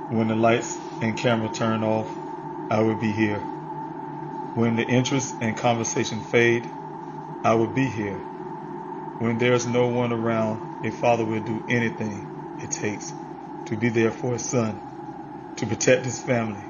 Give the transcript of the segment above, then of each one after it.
When the lights and camera turn off, I will be here. When the interest and conversation fade, I will be here. When there's no one around, a father will do anything it takes to be there for his son, to protect his family.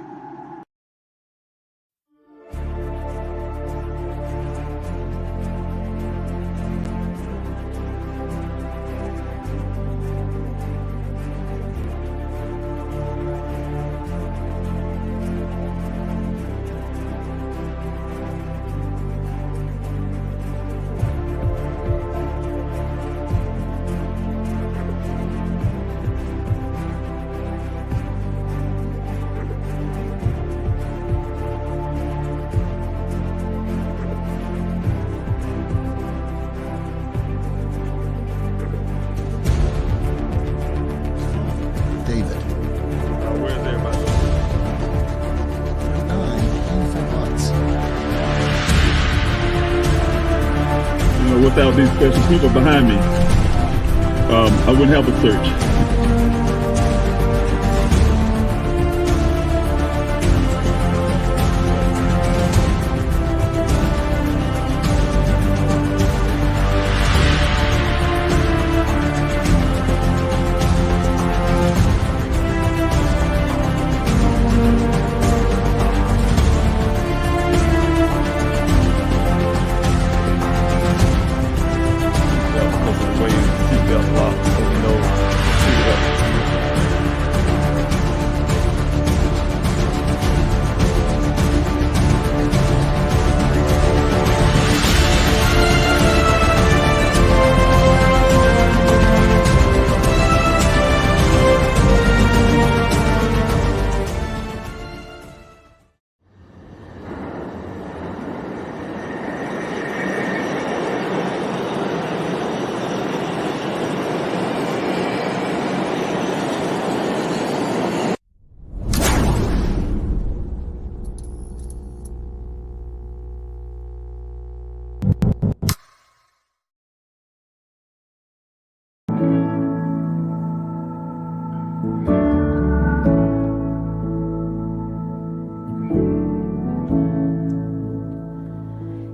Without these special people behind me, I wouldn't have a search.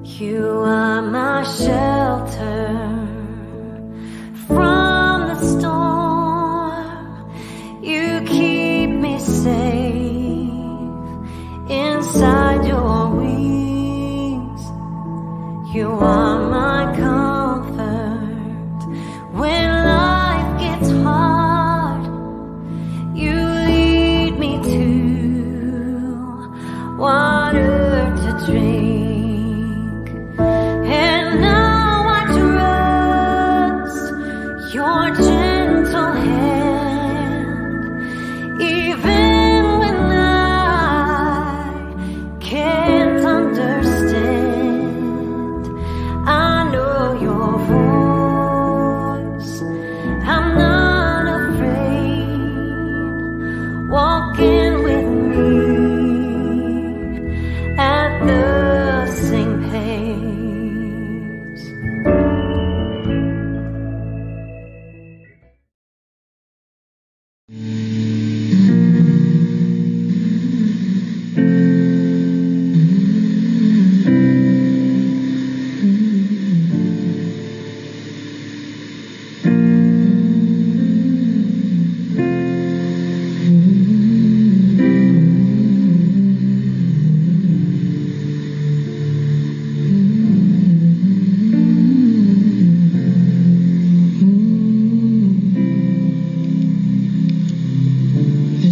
You are my shelter from the storm. You keep me safe inside your wings. You are my comfort when life gets hard. You lead me to water to drink. Your gentle hand, even when I can't understand, I know your voice. I'm not afraid, walking with me at the same pace.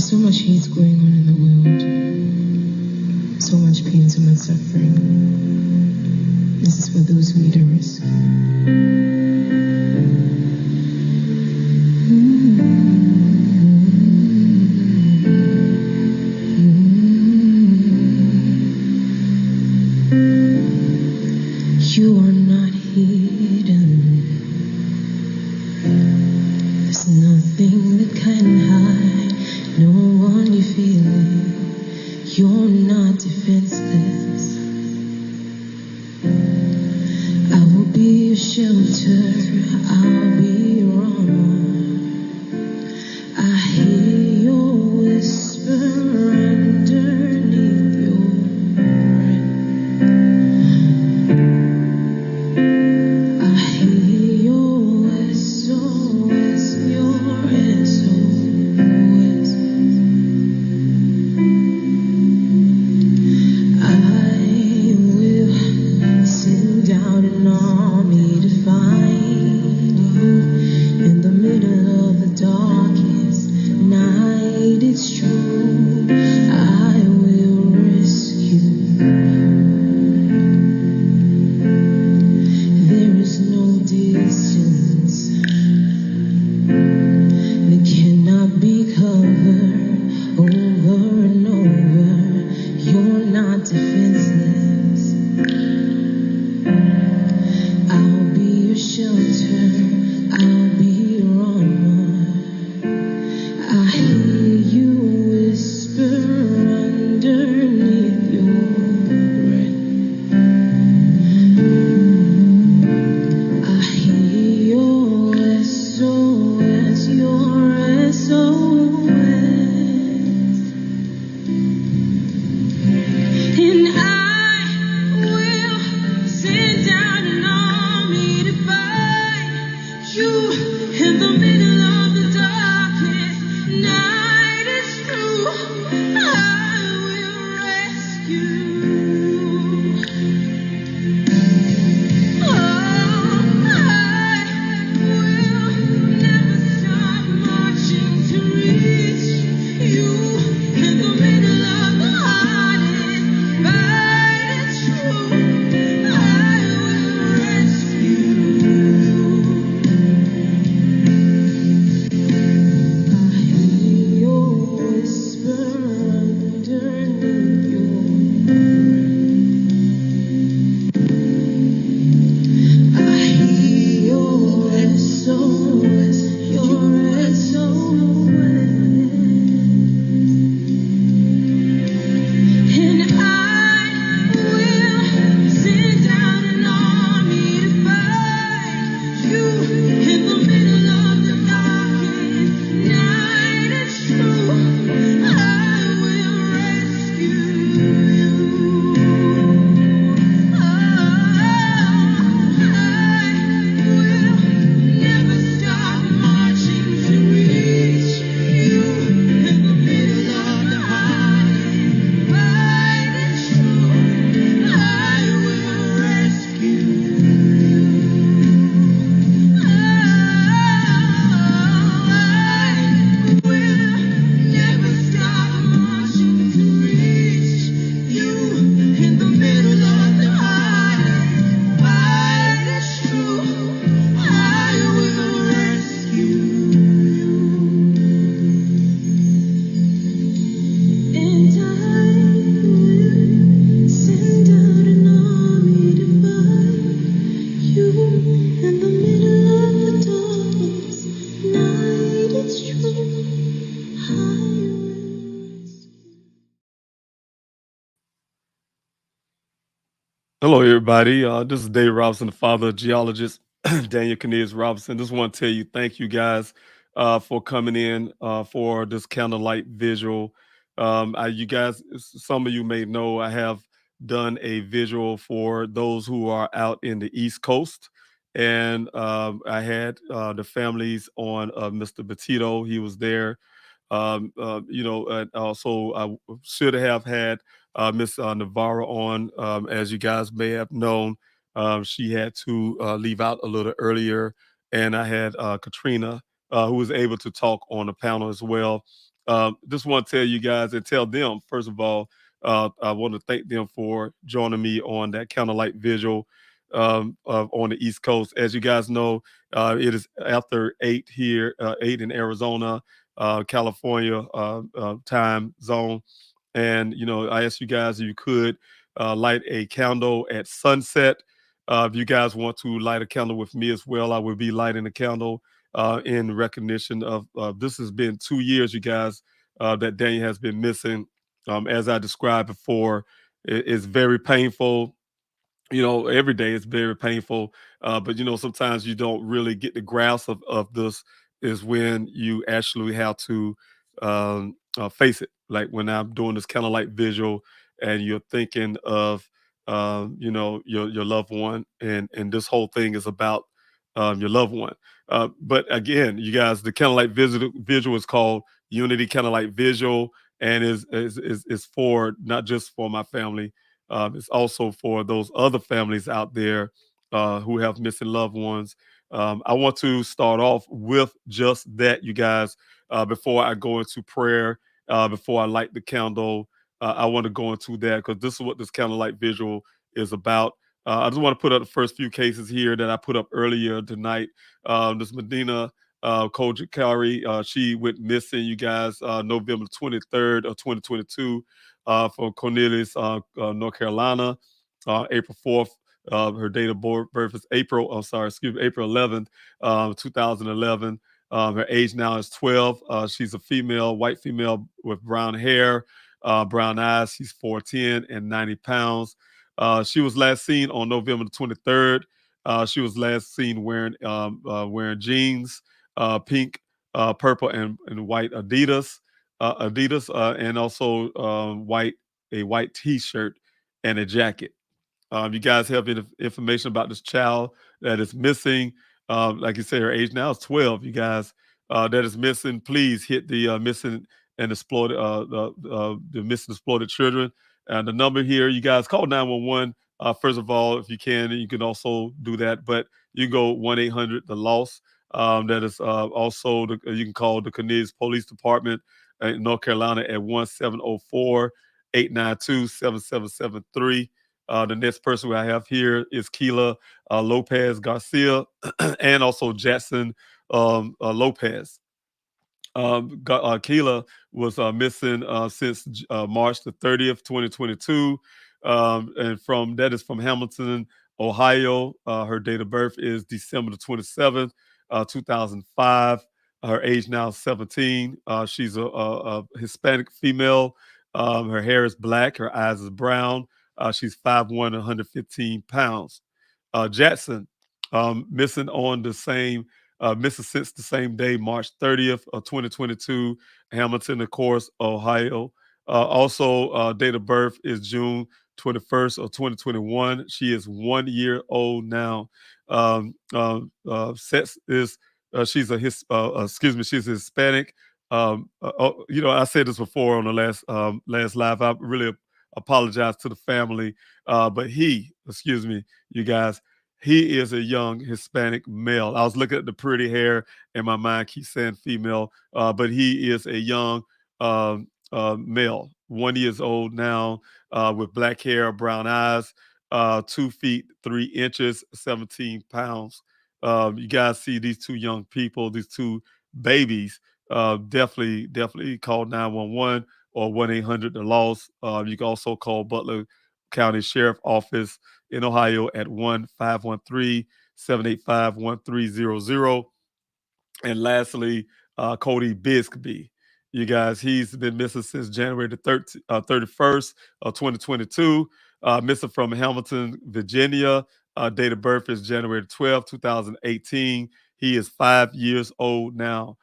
So much hate's going on in the world. So much pain, so much suffering. This is for those who need a risk. You are not hidden. There's nothing that can hide. No one you feel it. You're not defenseless. I will be your shelter. I'll be your armor. I hear your whisper. Hello, everybody. This is Dave Robinson, the father of geologist Daniel C. Robinson. Just want to tell you, thank you guys for coming in for this candlelight visual. You guys, some of you may know I have done a visual for those who are out in the East Coast, and I had the families on Mr. Petito. He was there. And also I should have had Miss Navarro on. As you guys may have known, she had to leave out a little earlier, and I had Katrina, who was able to talk on the panel as well. Just want to tell you guys and tell them, first of all, I want to thank them for joining me on that Candlelight Vigil on the East Coast. As you guys know, it is after 8 here, 8 in Arizona, California time zone. And, I asked you guys if you could light a candle at sunset. If you guys want to light a candle with me as well, I will be lighting a candle in recognition of this has been 2 years, you guys, that Daniel has been missing. As I described before, it's very painful. Every day is very painful. But sometimes you don't really get the grasp of this is when you actually have to face it. Like when I'm doing this kind of like visual and you're thinking of, your loved one, and this whole thing is about your loved one. But again, you guys, the kind of like visual is called Unity kind of like visual, and is for not just for my family, it's also for those other families out there who have missing loved ones. I want to start off with just that, you guys. Before I go into prayer, before I light the candle, I want to go into that because this is what this candlelight visual is about. I just want to put up the first few cases here that I put up earlier tonight. This Medina Kojakari, she went missing, you guys, November 23rd of 2022 from Cornelius, North Carolina. April 4th, her date of birth is April 11th, 2011. Her age now is 12. She's a female, white female with brown hair, brown eyes. She's 4'10" and 90 pounds. She was last seen on November the 23rd. She was last seen wearing jeans, pink, purple, and white Adidas, and also a white T-shirt and a jacket. You guys have any information about this child that is missing? Like you said, her age now is 12. You guys that is missing, please hit the missing and exploited the missing exploited children. And the number here, you guys call 911. First of all, if you can, you can also do that. But you go 1-800 the loss. That is also you can call the Cornelius Police Department in North Carolina at 1-704-892-7773. The next person I have here is Keila Lopez Garcia and also Jackson Lopez. Keila was missing since March the 30th, 2022. And that is from Hamilton, Ohio. Her date of birth is December the 27th, 2005. Her age now is 17. She's a Hispanic female. Her hair is black. Her eyes is brown. She's 5'1", 115 pounds. Jackson, missing on the same missing since the same day, March 30th of 2022, Hamilton, of course, Ohio. Also, date of birth is June 21st of 2021. She is 1 year old now. Sex is she's she's a Hispanic. I said this before on the last live. I really apologize to the family, but you guys, he is a young Hispanic male. I was looking at the pretty hair, and my mind keeps saying female, but he is a young male, 1 year old now, with black hair, brown eyes, 2 feet 3 inches, 17 pounds. You guys see these two young people, these two babies. Definitely call 911 or 1-800 the lost. You can also call Butler County Sheriff Office in Ohio at 1-513-785-1300. And lastly, Cody Bisbee. You guys, he's been missing since January the 31st of 2022. missing from Hamilton, Virginia. Date of birth is January 12th, 2018. He is 5 years old now.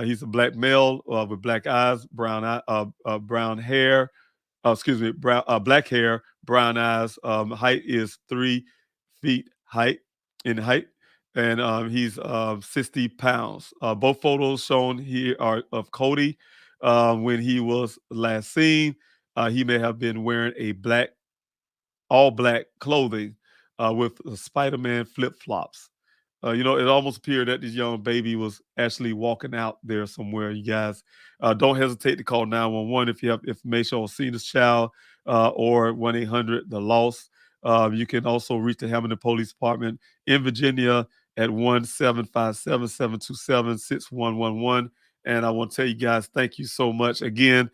He's a black male with black eyes, brown hair. Excuse me, black hair, brown eyes. Height is 3 feet in height, and he's 60 pounds. Both photos shown here are of Cody when he was last seen. He may have been wearing all black clothing with Spider-Man flip flops. It almost appeared that this young baby was actually walking out there somewhere. You guys don't hesitate to call 911 if you have information on seeing this child or 1-800 the lost. You can also reach the Hamilton Police Department in Virginia at 1-757-727-6111. And I want to tell you guys, thank you so much again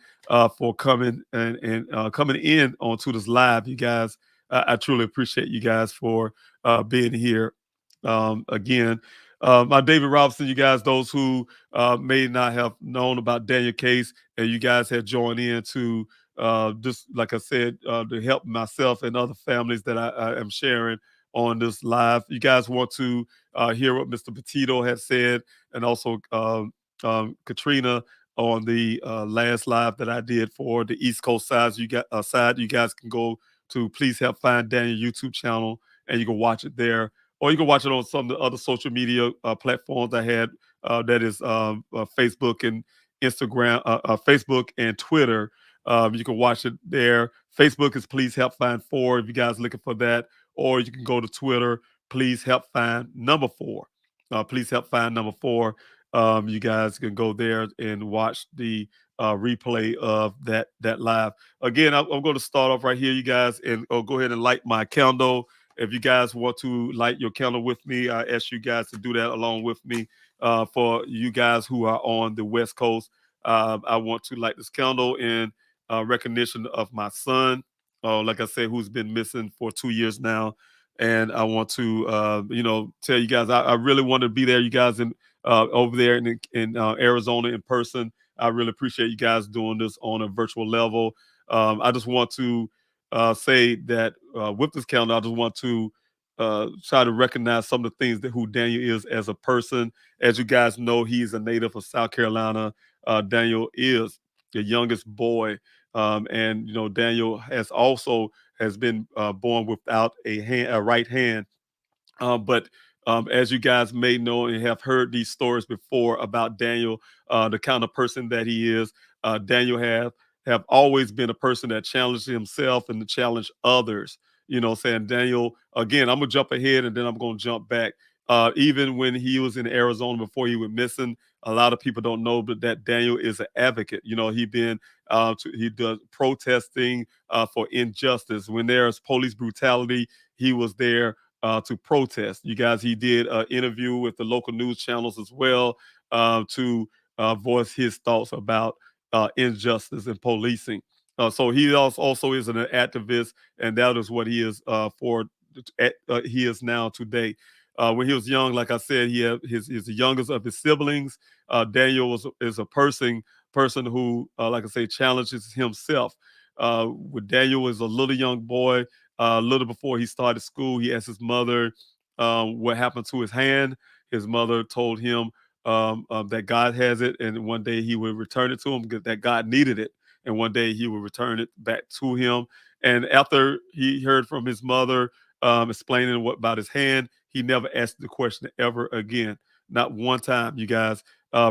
for coming and coming in onto this live. You guys, I truly appreciate you guys for being here again. My David Robinson, you guys, those who may not have known about Daniel case, and you guys have joined in to just, like I said, to help myself and other families that I am sharing on this live. You guys want to hear what Mr. Petito has said, and also Katrina on the last live that I did for the East Coast side. You guys can go to Please Help Find Daniel YouTube channel, and you can watch it there, or you can watch it on some of the other social media platforms I had. That is Facebook and Instagram, Facebook and Twitter. You can watch it there. Facebook is Please Help Find 4 if you guys are looking for that, or you can go to Twitter, Please Help Find number 4. Please Help Find number 4. You guys can go there and watch the replay of that live. Again, I'm going to start off right here, you guys, and go ahead and light my candle. If you guys want to light your candle with me, I ask you guys to do that along with me. For you guys who are on the West Coast, I want to light this candle in recognition of my son, like I said, who's been missing for 2 years now. And I want to, tell you guys, I really want to be there, you guys, over there in Arizona in person. I really appreciate you guys doing this on a virtual level. I just want to say that with this calendar, I just want to try to recognize some of the things that who Daniel is as a person. As you guys know, he is a native of South Carolina. Daniel is the youngest boy, and Daniel has been born without a right hand. But as you guys may know and have heard these stories before about Daniel, the kind of person that he is, Daniel have always been a person that challenged himself and to challenge others. Saying Daniel, again, I'm gonna jump ahead and then I'm gonna jump back. Even when he was in Arizona before he went missing, a lot of people don't know that Daniel is an advocate. He does protesting for injustice. When there's police brutality, he was there to protest. You guys, he did an interview with the local news channels as well to voice his thoughts about injustice and policing. So he also is an activist, and that is what he is he is now today. When he was young, like I said, he he's the youngest of his siblings. Daniel is a person who, like I say, challenges himself. When Daniel was a little young boy, a little before he started school, he asked his mother what happened to his hand. His mother told him that God has it, and one day he would return it to him, that God needed it, and one day he would return it back to him. And after he heard from his mother explaining what about his hand, he never asked the question ever again. Not one time, you guys.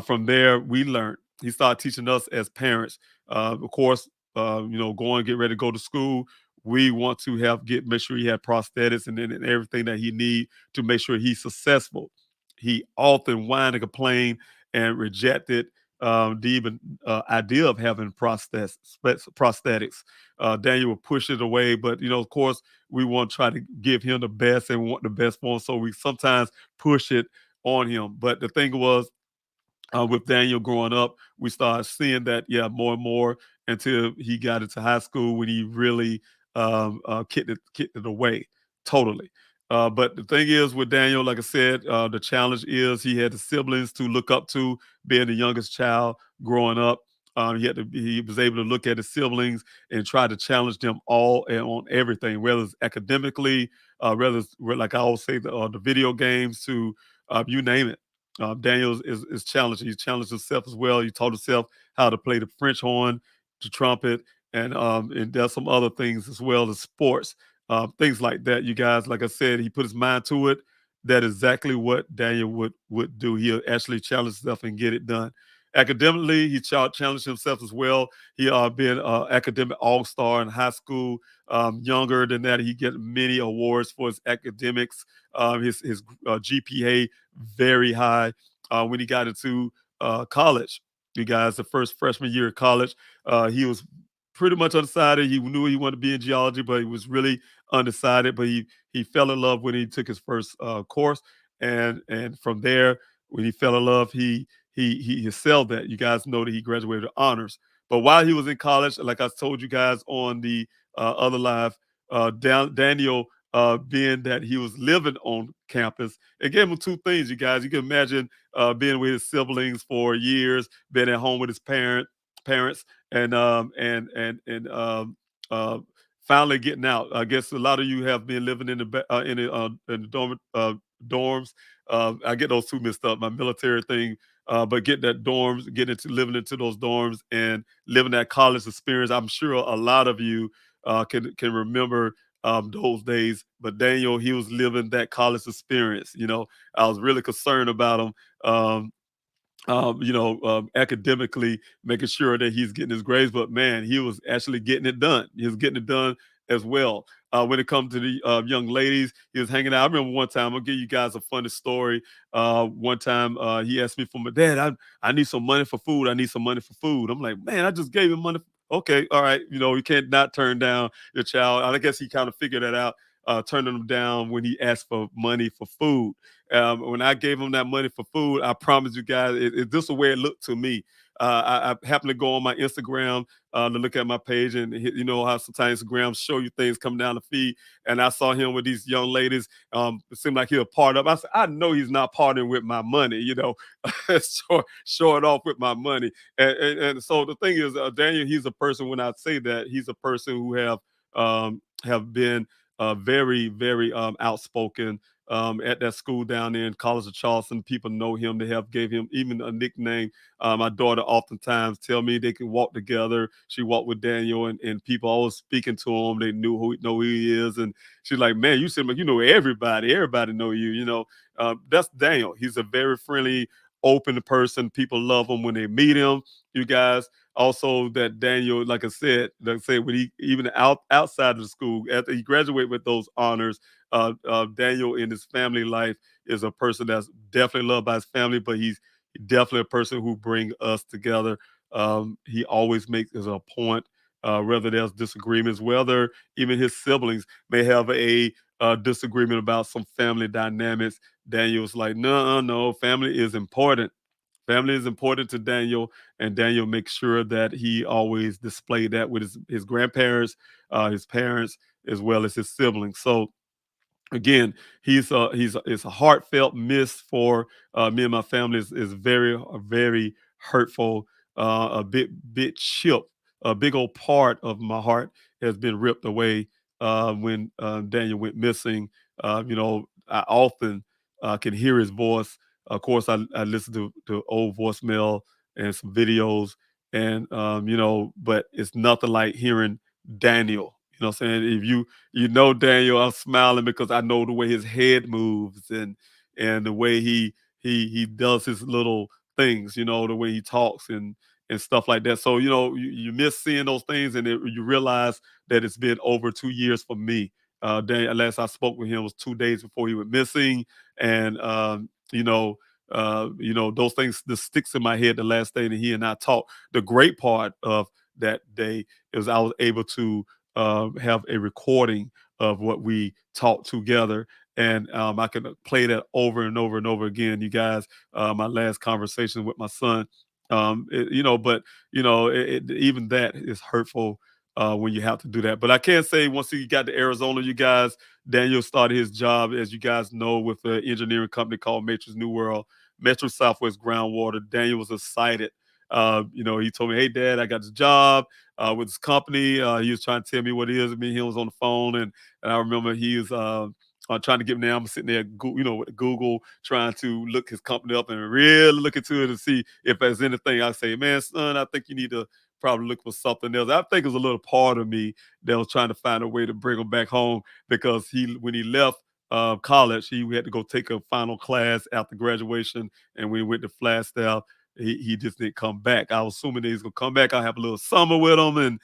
From there, we learned. He started teaching us as parents. Of course, get ready to go to school. We want to make sure he had prosthetics and everything that he need to make sure he's successful. He often whined and complained and rejected the even idea of having prosthetics. Daniel would push it away, but of course, we want to try to give him the best and want the best for him, so we sometimes push it on him. But the thing was, with Daniel growing up, we started seeing that, more and more until he got into high school when he really kicked it away totally. But the thing is with Daniel, like I said, the challenge is he had the siblings to look up to, being the youngest child growing up. He was able to look at his siblings and try to challenge them all and on everything, whether it's academically, whether it's like I always say, the video games, to you name it. Daniel is challenged. He's challenged himself as well. He taught himself how to play the French horn, the trumpet, and there's some other things as well as sports, things like that. You guys, like I said, he put his mind to it. That is exactly what Daniel would do. He'll actually challenge himself and get it done. Academically, he challenged himself as well. He been academic all-star in high school. Younger than that, he get many awards for his academics. His GPA very high. When he got into college, you guys, the first freshman year of college, he was pretty much undecided. He knew he wanted to be in geology, but he was really undecided. But he fell in love when he took his first course, and from there, when he fell in love, he excelled that. You guys know that he graduated with honors. But while he was in college, like I told you guys on the other live, Daniel, being that he was living on campus, it gave him two things. You guys, you can imagine being with his siblings for years, being at home with his parents, and finally getting out. I guess a lot of you have been living in the dorms. I get those two mixed up. My military thing, but getting that dorms, getting into living into those dorms and living that college experience. I'm sure a lot of you can remember those days. But Daniel, he was living that college experience. I was really concerned about him. Academically, making sure that he's getting his grades. But man, he was actually getting it done. He was getting it done as well. When it comes to the young ladies, he was hanging out. I remember one time, I'll give you guys a funny story. One time he asked me for my dad, I need some money for food. I need some money for food. I'm like, man, I just gave him money. Okay, all right. You can't not turn down your child. I guess he kind of figured that out, turning him down when he asked for money for food. When I gave him that money for food, I promise you guys, this is the way it looked to me. I happened to go on my Instagram to look at my page, and you know how sometimes Instagram show you things coming down the feed, and I saw him with these young ladies. It seemed like he was part of. I said, I know he's not partying with my money, show it off with my money. And so the thing is, Daniel, he's a person. When I say that, he's a person who have been very, very outspoken. At that school down there in College of Charleston, people know him. They have gave him even a nickname. My daughter oftentimes tell me they can walk together. She walked with Daniel, and people always speaking to him. They know who he is, and she's like, "Man, you seem like you know everybody. Everybody know you. That's Daniel. He's a very friendly, open person. People love him when they meet him. You guys." Also, that Daniel, like I said, when he even outside of the school, after he graduated with those honors, Daniel in his family life is a person that's definitely loved by his family, but he's definitely a person who brings us together. He always makes it a point, whether there's disagreements, whether even his siblings may have a disagreement about some family dynamics. Daniel's like, no, family is important. Family is important to Daniel, and Daniel makes sure that he always displayed that with his grandparents, his parents, as well as his siblings. So again, it's a heartfelt miss for me and my family. Is very very hurtful. A bit chip, a big old part of my heart has been ripped away when Daniel went missing. I often can hear his voice. Of course, I listen to old voicemail and some videos, and but it's nothing like hearing Daniel. You know what I'm saying? If you Daniel, I'm smiling because I know the way his head moves, and the way he does his little things, the way he talks and stuff like that. So you miss seeing those things, and you realize that it's been over 2 years for me. Daniel, last I spoke with him was 2 days before he went missing, and those things that sticks in my head. The last day that he and I talked, the great part of that day is I was able to have a recording of what we talked together, and I can play that over and over and over again. You guys, my last conversation with my son, but even that is hurtful when you have to do that. But I can't say once he got to Arizona, you guys, Daniel started his job, as you guys know, with an engineering company called Matrix New World, Metro Southwest Groundwater. Daniel was excited He told me, "Hey, Dad, I got this job with this company." He was trying to tell me what it is. Me and him was on the phone, and I remember he was trying to get me there. I'm sitting there, with Google, trying to look his company up and really look into it and see if there's anything. I say, "Man, son, I think you need to probably look for something else." I think it was a little part of me that was trying to find a way to bring him back home, because when he left college, he had to go take a final class after graduation, and when he went to Flagstaff, he just didn't come back. I was assuming that he's gonna come back. I'll have a little summer with him, and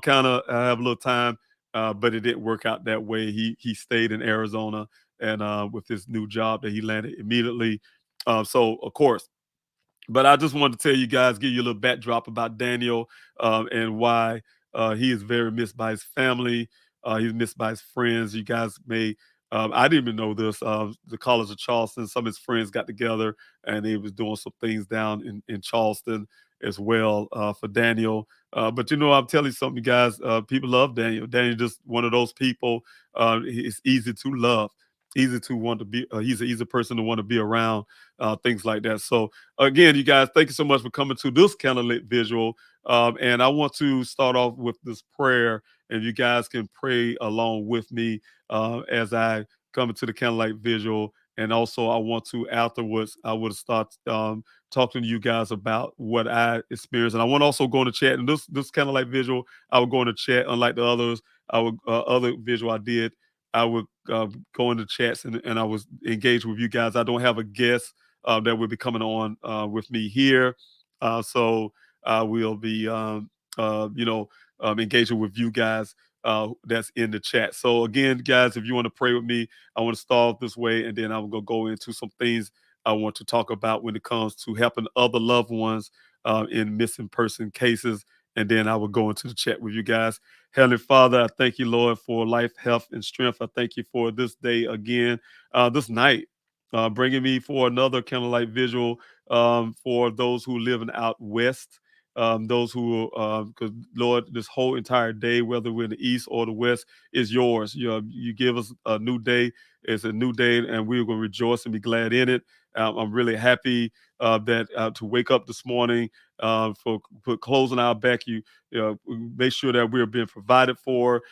kind of have a little time. But it didn't work out that way. He stayed in Arizona, and with his new job that he landed immediately. So of course. But I just wanted to tell you guys, give you a little backdrop about Daniel, and why he is very missed by his family. He's missed by his friends. You guys may, I didn't even know this. The College of Charleston, some of his friends got together and they was doing some things down in Charleston as well for Daniel. But I'm telling you something, you guys, people love Daniel. Daniel just one of those people. It's easy to love, easy to want to be. He's an easy person to want to be around, things like that. So again, you guys, thank you so much for coming to this Candlelight Vigil. And I want to start off with this prayer, and you guys can pray along with me as I come into the Candlelight Vigil. And also, I want to afterwards, I would start talking to you guys about what I experienced. And I want to also go in the chat. And this Candlelight Vigil, I would go in the chat, unlike the others. Other visual I did, I would go into chats, and I was engaged with you guys. I don't have a guest that will be coming on with me here. So I will be, engaging with you guys that's in the chat. So again, guys, if you want to pray with me, I want to start this way, and then I'm going to go into some things I want to talk about when it comes to helping other loved ones in missing person cases. And then I will go into the chat with you guys. Heavenly Father, I thank you, Lord, for life, health, and strength. I thank you for this day again, this night, bringing me for another Candlelight Vigil for those who living out west, those who, because Lord, this whole entire day, whether we're in the east or the west, is yours. You give us a new day. It's a new day, and we're going to rejoice and be glad in it. I'm really happy that to wake up this morning, for closing our back. You make sure that we're being provided for.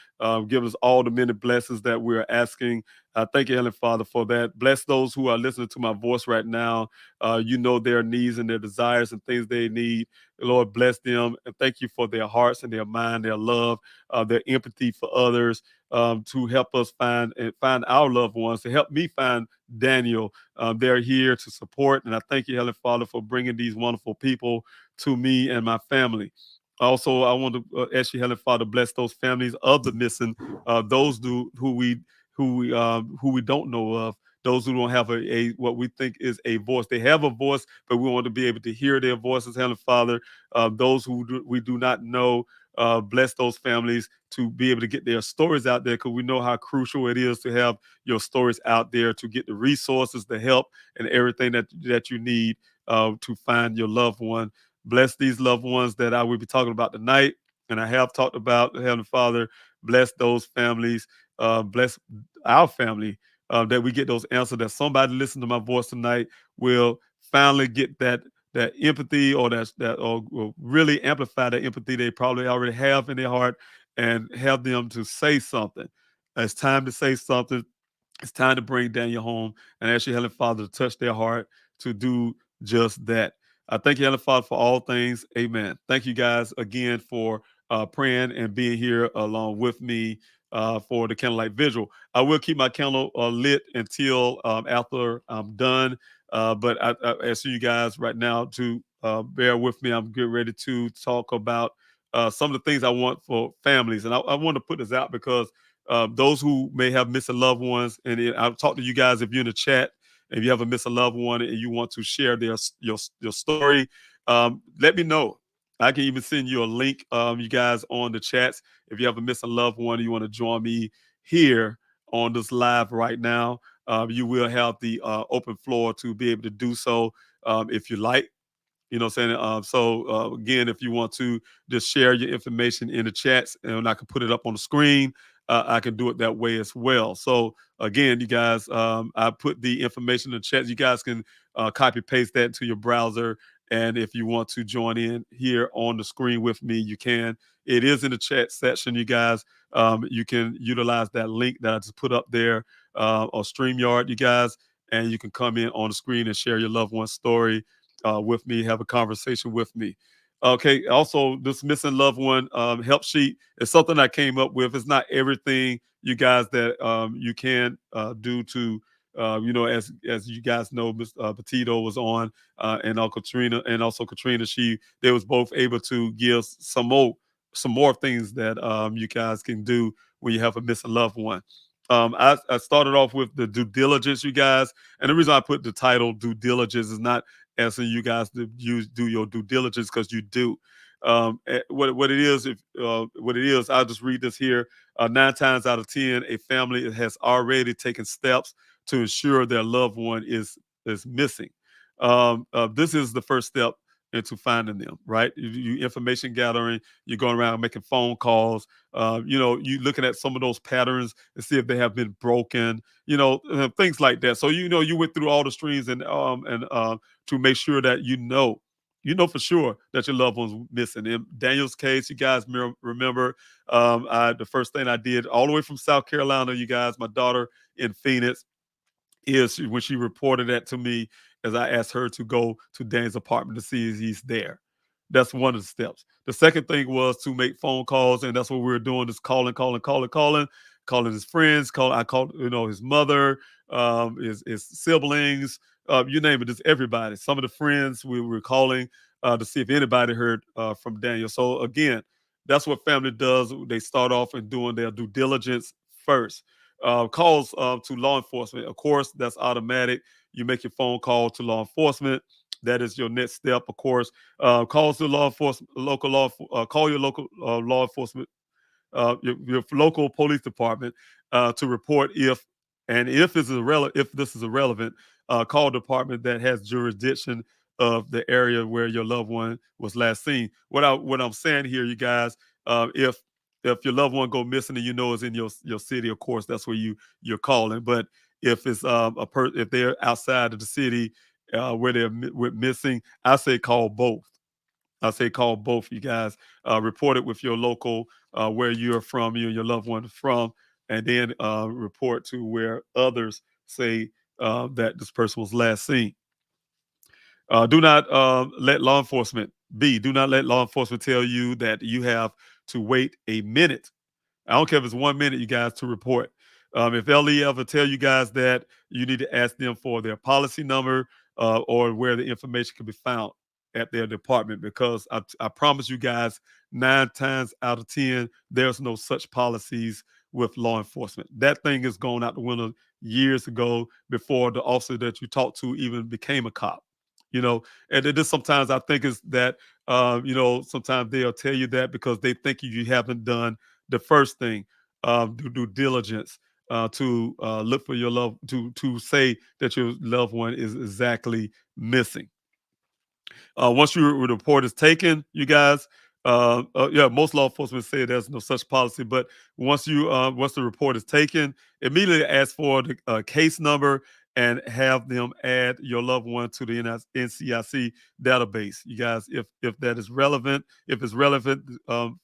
Give us all the many blessings that we're asking. Thank you, Heavenly Father, for that. Bless those who are listening to my voice right now. You know their needs and their desires and things they need. Lord, bless them, and thank you for their hearts and their mind, their love, their empathy for others, to help us find our loved ones, to help me find Daniel. They're here to support, and I thank you, Heavenly Father, for bringing these wonderful people to me and my family. Also, I want to ask you, Heavenly Father, bless those families of the missing, those who we don't know of, those who don't have a what we think is a voice. They have a voice, but we want to be able to hear their voices, Heavenly Father. Those we do not know, bless those families to be able to get their stories out there, because we know how crucial it is to have your stories out there to get the resources, the help, and everything that you need to find your loved one. Bless these loved ones that I will be talking about tonight, and I have talked about. Heavenly Father, bless those families. Bless our family, that we get those answers, that somebody listening to my voice tonight will finally get that empathy, or or will really amplify the empathy they probably already have in their heart, and have them to say something. It's time to say something. It's time to bring Daniel home, and ask your Heavenly Father to touch their heart to do just that. I thank you, Heavenly Father, for all things. Amen. Thank you guys again for praying and being here along with me for the Candlelight Vigil. I will keep my candle lit until after I'm done. But I ask you guys right now to bear with me. I'm getting ready to talk about some of the things I want for families. And I want to put this out because those who may have missing loved ones, and I'll talk to you guys if you're in the chat. If you have a missing loved one and you want to share your story, let me know. I can even send you a link, you guys, on the chats. If you have a missing loved one and you want to join me here on this live right now, you will have the open floor to be able to do so if you like. You know what I'm saying? So again, if you want to just share your information in the chats, and I can put it up on the screen, I can do it that way as well. So again, you guys, I put the information in the chat. You guys can copy paste that to your browser And if you want to join in here on the screen with me, you can. It is in the chat section, you guys. You can utilize that link that I just put up there on StreamYard, you guys, and you can come in on the screen and share your loved one's story with me, have a conversation with me. Okay. Also, this missing loved one help sheet is something I came up with. It's not everything, you guys, that you can do to, as you guys know, Miss Petito was on, and Katrina, and also Katrina. They was both able to give some more things that you guys can do when you have a missing loved one. I started off with the due diligence, you guys, and the reason I put the title due diligence is not asking you guys to do your due diligence, because you do. What it is, if what it is, I'll just read this here. 9 times out of 10, a family has already taken steps to ensure their loved one is missing. This is the first step into finding them, right? You information gathering, you're going around making phone calls, you looking at some of those patterns and see if they have been broken, things like that. So you went through all the streams and to make sure that for sure that your loved one's missing. In Daniel's case, you guys remember, the first thing I did all the way from South Carolina, you guys, my daughter in Phoenix, is when she reported that to me, as I asked her to go to Dan's apartment to see if he's there. That's one of the steps. The second thing was to make phone calls, and that's what we were doing, is calling his friends. I called, his mother, his siblings, you name it, just everybody. Some of the friends we were calling to see if anybody heard from Daniel. So again, that's what family does. They start off in doing their due diligence first. Calls to law enforcement, of course, that's automatic. You make your phone call to law enforcement. That is your next step, of course. Calls to law enforcement, call your local law enforcement, your local police department to report if this is irrelevant, call department that has jurisdiction of the area where your loved one was last seen. What I'm saying here, you guys, if your loved one go missing and it's in your city, of course that's where you're calling. But if it's if they're outside of the city where they're missing, I say call both. You guys. Report it with your local, where you're from, you and your loved one from, and then report to where others say that this person was last seen. Do not let law enforcement tell you that you have to wait a minute. I don't care if it's 1 minute, you guys, to report. If LE ever tell you guys that, you need to ask them for their policy number or where the information can be found at their department, because I promise you guys, 9 times out of 10, there's no such policies with law enforcement. That thing is going out the window years ago, before the officer that you talked to even became a cop. And it is, sometimes I think is that sometimes they'll tell you that because they think you haven't done the first thing, due diligence, to look for your love, to say that your loved one is exactly missing. Once your report is taken, you guys, most law enforcement say there's no such policy, but once the report is taken, immediately ask for the case number and have them add your loved one to the NCIC database. You guys, if that is relevant, if it's relevant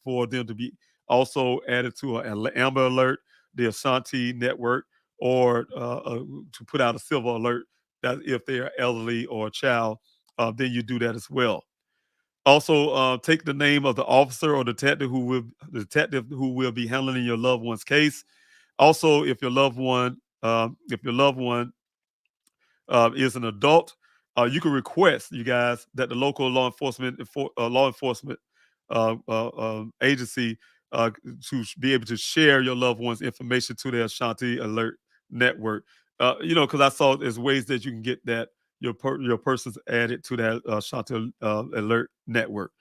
for them to be also added to an Amber Alert, the Ashanti Network, or to put out a silver alert that if they are elderly or a child, then you do that as well. Also, take the name of the officer or detective who will be handling your loved one's case. Also, if your loved one is an adult, you can request, you guys, that the local law enforcement agency to be able to share your loved one's information to their Ashanti Alert network. Because I saw there's ways that you can get that your persons added to that Ashanti Alert network.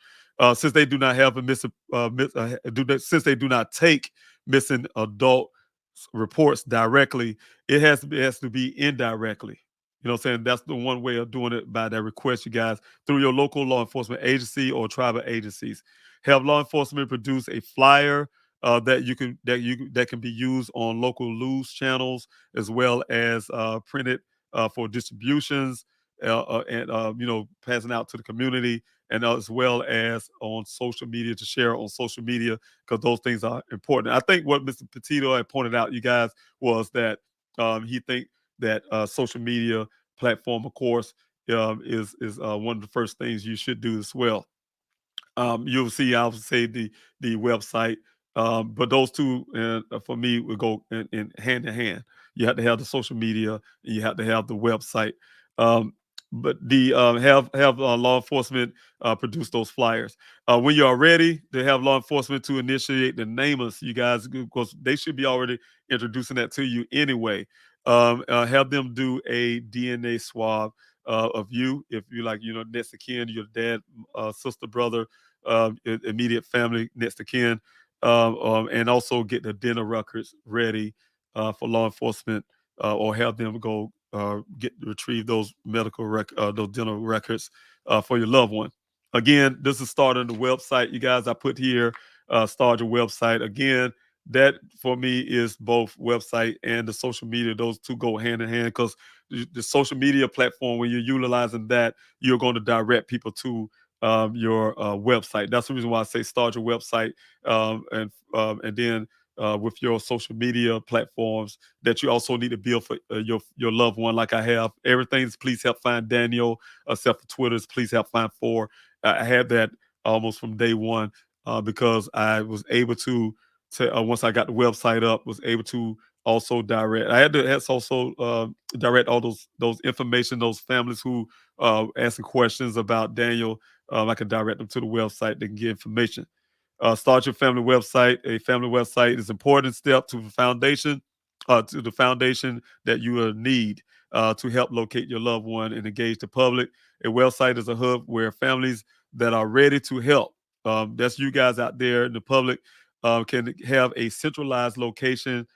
Since they do not have since they do not take missing adult reports directly, it has to be indirectly. You know what I'm saying? That's the one way of doing it, by that request, you guys, through your local law enforcement agency or tribal agencies. Have law enforcement produce a flyer that can be used on local news channels, as well as printed for distributions. and passing out to the community, and as well as on social media, to share on social media, because those things are important. I think what Mr. Petito had pointed out, you guys, was that he think that social media platform, of course, is one of the first things you should do as well. You'll see, I would say the website, but those two for me would go in hand in hand. You have to have the social media, and you have to have the website. Um, but the have law enforcement produce those flyers when you are ready to have law enforcement to initiate the name us, you guys, because they should be already introducing that to you anyway. Have them do a DNA swab of you, if you like, next of kin, your dad, sister, brother, immediate family, next of kin, and also get the dinner records ready for law enforcement, or have them go retrieve those those dental records for your loved one. Again, this is starting the website, you guys. I put here, start your website. Again, that for me is both website and the social media. Those two go hand in hand, because the social media platform, when you're utilizing that, you're going to direct people to your website. That's the reason why I say start your website, and then with your social media platforms that you also need to build for your loved one. Like I have everything's Please Help Find Daniel, except for Twitter's Please Help Find For. I had that almost from day one, because I was able to once I got the website up, was able to also direct. I had to also direct all those information, those families who asking questions about Daniel. I can direct them to the website. They can get information. Start your family website. A family website is an important step to the foundation that you will need to help locate your loved one and engage the public. A website is a hub where families that are ready to help, that's you guys out there in the public, can have a centralized location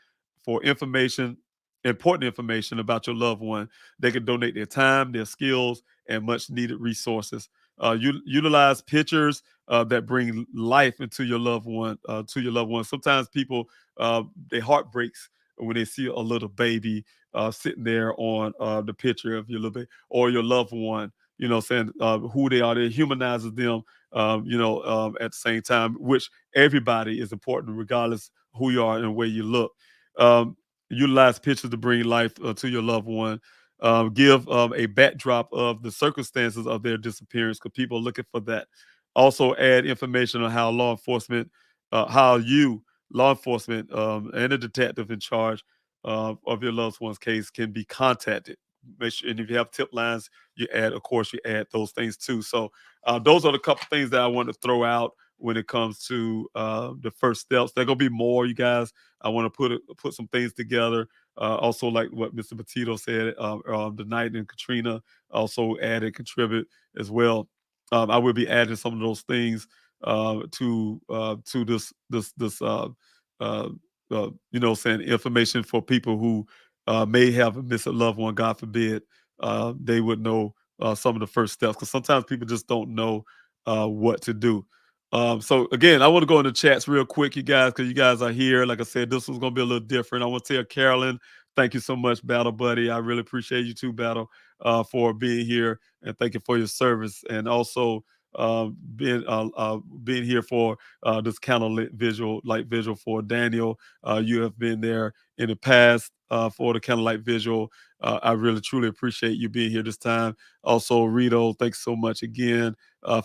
for information, important information about your loved one. They can donate their time, their skills, and much needed resources. Utilize pictures that bring life into your loved one. Sometimes people, their heart breaks when they see a little baby sitting there on the picture of your little baby or your loved one. Saying who they are. It humanizes them. At the same time, which everybody is important, regardless who you are and where you look. Um, Utilize pictures to bring life to your loved one. Give a backdrop of the circumstances of their disappearance, because people are looking for that. Also, add information on how law enforcement, law enforcement, and a detective in charge of your loved one's case can be contacted. Make sure, and if you have tip lines, of course, you add those things too. So, those are the couple things that I want to throw out when it comes to the first steps. There are gonna be more, you guys. I want to put some things together. Also, like what Mr. Petito said, the night in Katrina, also add and contribute as well. I will be adding some of those things to this saying information for people who may have missed a loved one. God forbid, they would know some of the first steps, because sometimes people just don't know what to do. So again, I want to go in the chats real quick, you guys, because you guys are here. Like I said, this was going to be a little different. I want to tell Carolyn, thank you so much, Battle Buddy. I really appreciate you too, Battle, for being here, and thank you for your service, and also being here for this Candlelight Vigil for Daniel. You have been there in the past for the Candlelight Vigil. I really truly appreciate you being here this time. Also, Rito, thanks so much again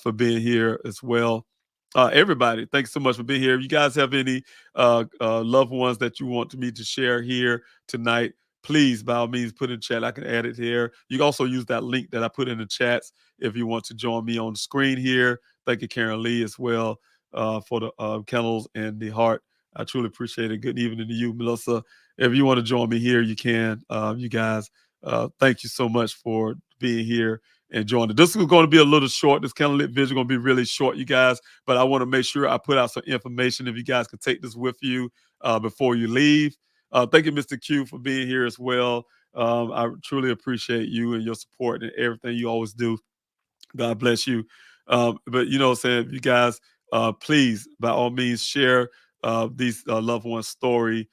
for being here as well. Everybody, thanks so much for being here. If you guys have any loved ones that you want me to share here tonight, please, by all means, put in chat. I can add it here. You can also use that link that I put in the chats if you want to join me on the screen here. Thank you, Karen Lee, as well, for the kennels and the heart. I truly appreciate it. Good evening to you, Melissa. If you want to join me here, you can. You guys, thank you so much for being here and joining. This is going to be a little short. This Candlelit Vigil is going to be really short, you guys, but I want to make sure I put out some information if you guys can take this with you before you leave. Thank you, Mr. Q, for being here as well. I truly appreciate you and your support and everything you always do. God bless you. But what I'm saying, you guys, please, by all means, share these loved ones' stories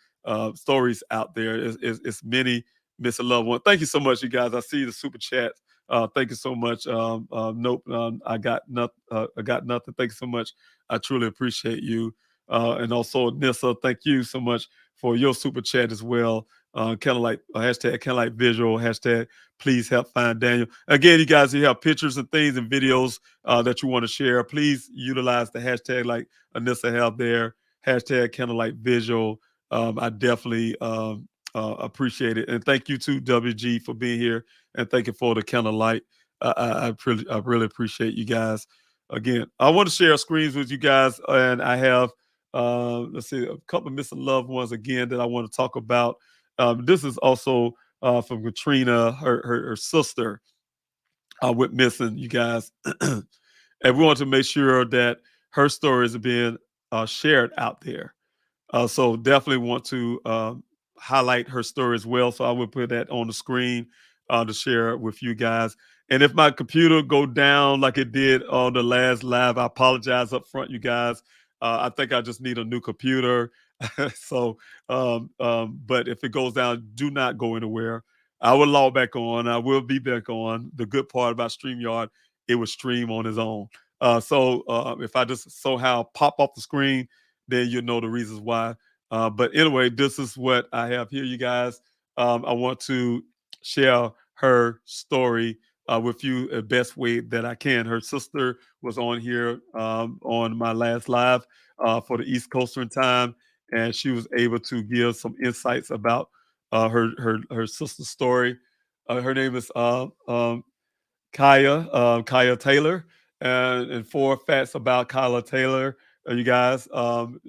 out there. It's many miss a loved one. Thank you so much, you guys. I see the super chat Thank you so much. Nope, I got nothing. I got nothing. Thank you so much. I truly appreciate you. And also, Nissa, thank you so much for your super chat as well. Candlelight, hashtag Candlelight Visual, hashtag please help find Daniel. Again, you guys, you have pictures and things and videos that you want to share. Please utilize the hashtag like Anissa have there, hashtag Candlelight Visual. I definitely appreciate it. And thank you to WG for being here. And thank you for the Candlelight. I really appreciate you guys. Again, I want to share screens with you guys. And I have, let's see, a couple of missing loved ones again that I want to talk about. This is also from Katrina, her sister went missing, you guys. And we want to make sure that her stories are being shared out there. So definitely want to highlight her story as well. So I will put that on the screen to share with you guys. And if my computer go down like it did on the last live, I apologize up front, you guys. I think I just need a new computer. So, but if it goes down, do not go anywhere. I will log back on. I will be back on. The good part about StreamYard, it will stream on its own. So if I just somehow pop off the screen, then you know the reasons why. But anyway, this is what I have here, you guys. I want to share her story with you the best way that I can. Her sister was on here on my last live for the East Coastern time, and she was able to give some insights about her sister's story. Her name is Kaya Taylor, and four facts about Kaya Taylor. You guys,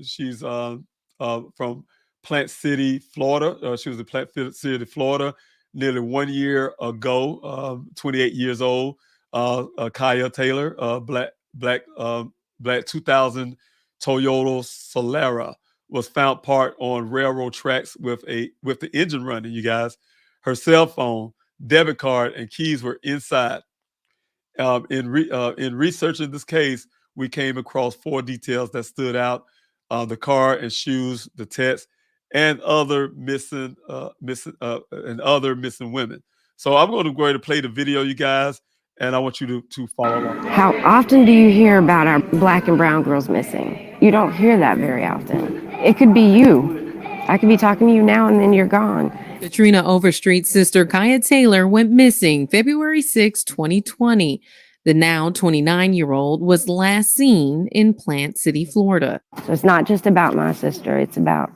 she's from Plant City, Florida. She was in Plant City, Florida, nearly 1 year ago. 28 years old. Kaya Taylor, black 2000 Toyota Solara, was found parked on railroad tracks with the engine running. You guys, her cell phone, debit card, and keys were inside. In researching this case, we came across four details that stood out: the car and shoes, the text, and other missing women. So I'm going to go ahead and play the video, you guys, and I want you to follow along. How often do you hear about our black and brown girls missing? You don't hear that very often. It could be you. I could be talking to you now and then you're gone. Katrina Overstreet's sister Kaya Taylor went missing February 6, 2020. The now 29-year-old was last seen in Plant City, Florida. So it's not just about my sister, it's about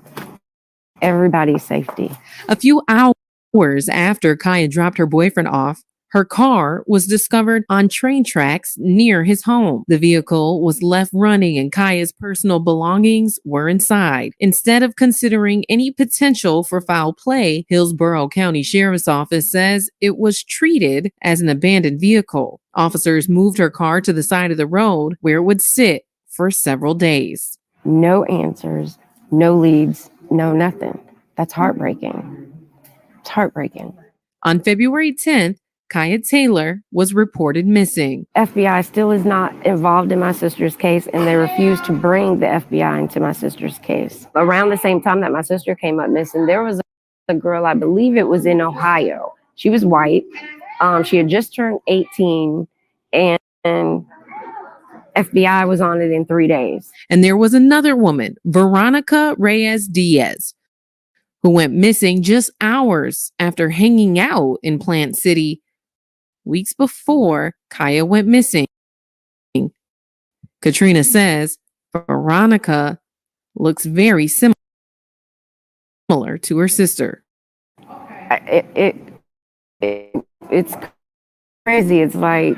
everybody's safety. A few hours after Kaya dropped her boyfriend off, her car was discovered on train tracks near his home. The vehicle was left running and Kaya's personal belongings were inside. Instead of considering any potential for foul play, Hillsborough County Sheriff's Office says it was treated as an abandoned vehicle. Officers moved her car to the side of the road where it would sit for several days. No answers, no leads, no nothing. That's heartbreaking. It's heartbreaking. On February 10th, Kaya Taylor was reported missing. FBI still is not involved in my sister's case, and they refuse to bring the FBI into my sister's case. Around the same time that my sister came up missing, there was a girl, I believe it was in Ohio. She was white. She had just turned 18, and FBI was on it in 3 days. And there was another woman, Veronica Reyes Diaz, who went missing just hours after hanging out in Plant City weeks before Kaya went missing. Katrina says Veronica looks very similar to her sister. It's crazy. It's like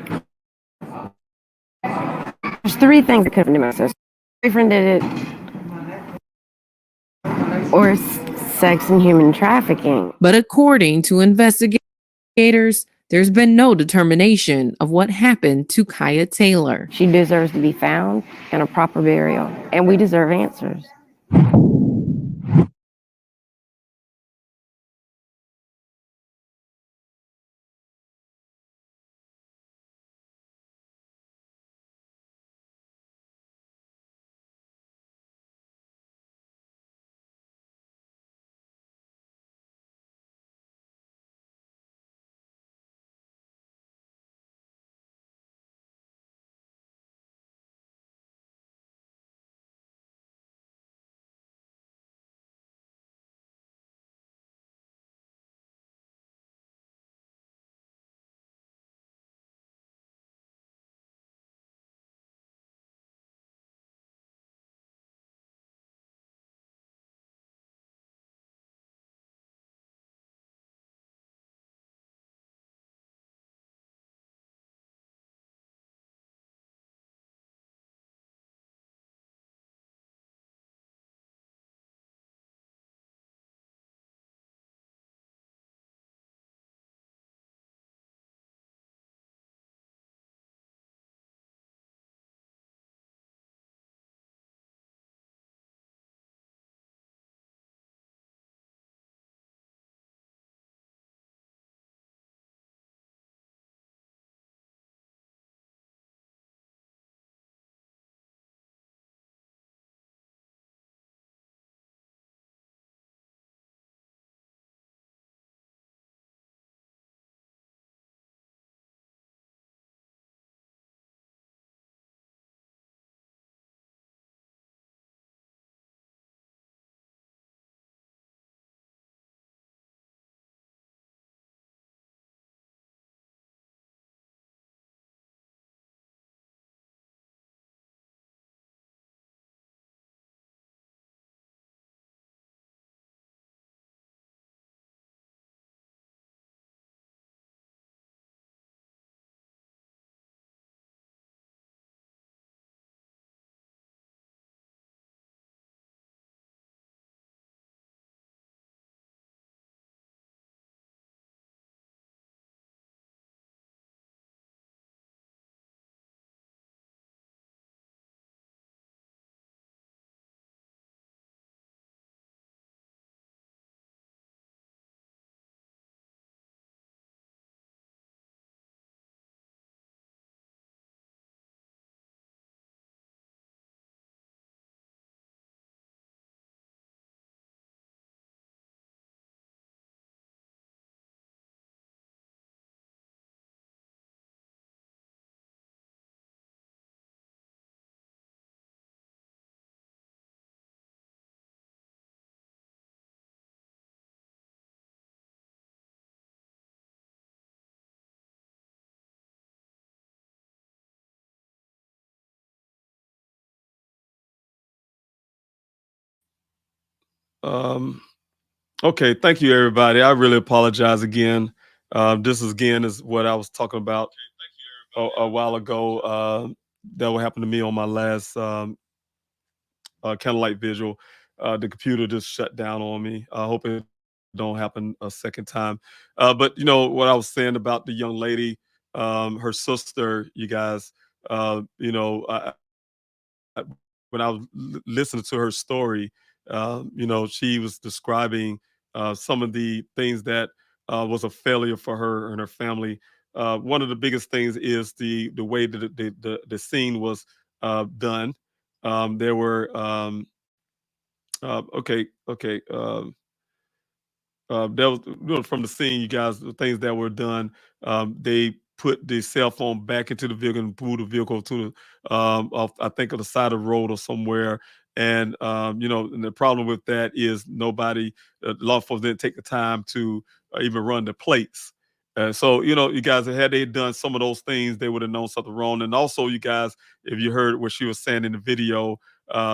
there's three things that could have been to my sister. Boyfriend did it, or sex and human trafficking. But according to investigators, there's been no determination of what happened to Kaya Taylor. She deserves to be found and a proper burial, and we deserve answers. Um, okay, thank you, everybody. I really apologize again. This is again is what I was talking about a while ago. That what happened to me on my last Candlelight Vigil. The computer just shut down on me. I hope it don't happen a second time. But you know what I was saying about the young lady, her sister. You guys, you know, I- when I was listening to her story, you know, she was describing some of the things that was a failure for her and her family. One of the biggest things is the way that the scene was done. There were okay. That was, you know, from the scene, you guys, the things that were done. They put the cell phone back into the vehicle and moved the vehicle to the, off, I think, of the side of the road or somewhere. And you know, and the problem with that is nobody, law enforcement didn't take the time to even run the plates. So you know, you guys, had they done some of those things, they would have known something wrong. And also, you guys, if you heard what she was saying in the video,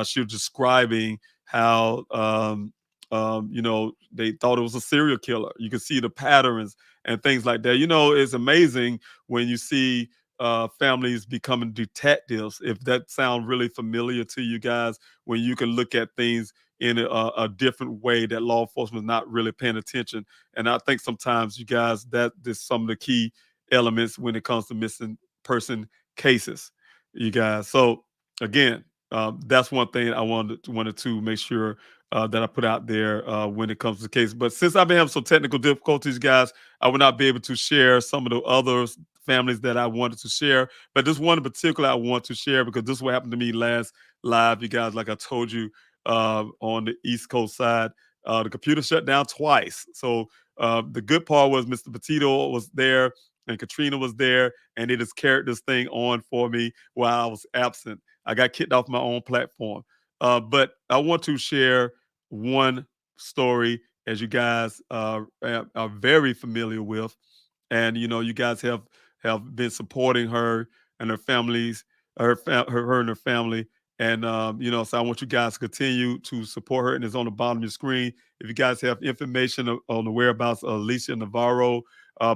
she was describing how you know, they thought it was a serial killer. You can see the patterns and things like that. You know, it's amazing when you see families becoming detectives. If that sounds really familiar to you guys, when you can look at things in a different way that law enforcement is not really paying attention. And I think sometimes you guys, that is some of the key elements when it comes to missing person cases, you guys. So again, that's one thing I wanted to make sure that I put out there when it comes to the case. But since I've been having some technical difficulties, guys, I will not be able to share some of the other families that I wanted to share. But this one in particular I want to share because this is what happened to me last live, you guys. Like I told you, on the East Coast side, the computer shut down twice. So the good part was Mr. Petito was there and Katrina was there, and they just carried this thing on for me while I was absent. I got kicked off my own platform. But I want to share one story as you guys are very familiar with, and you know you guys have been supporting her and her families, her and her family, and you know, so I want you guys to continue to support her, and it's on the bottom of your screen. If you guys have information on the whereabouts of Alicia Navarro,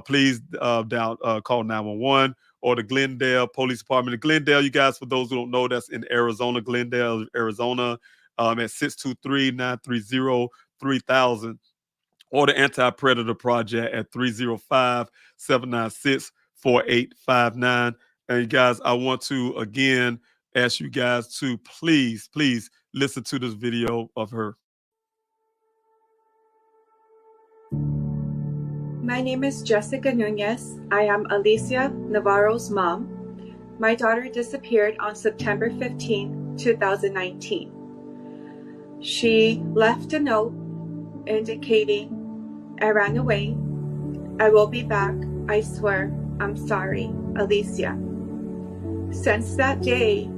please call 911 or the Glendale Police Department. The Glendale, you guys, for those who don't know, that's in Arizona, Glendale, Arizona, at 623-930-3000, or the Anti-Predator Project at 305-796-4859. And you guys, I want to again ask you guys to please listen to this video of her. My name is Jessica Nunez. I am Alicia Navarro's mom. My daughter disappeared on September 15, 2019. She left a note indicating, "I ran away. I will be back. I swear. I'm sorry, Alicia." Since that day,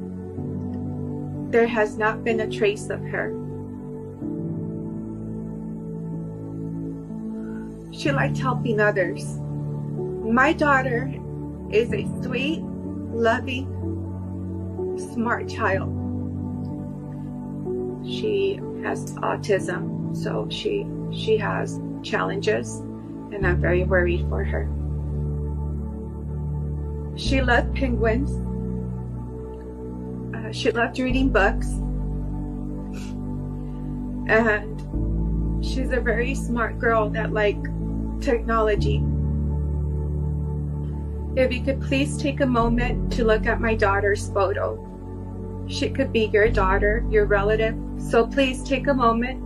there has not been a trace of her. She liked helping others. My daughter is a sweet, loving, smart child. She has autism, so she has challenges, and I'm very worried for her. She loved penguins. She loved reading books. And she's a very smart girl that liked technology. If you could please take a moment to look at my daughter's photo. She could be your daughter, your relative. So please take a moment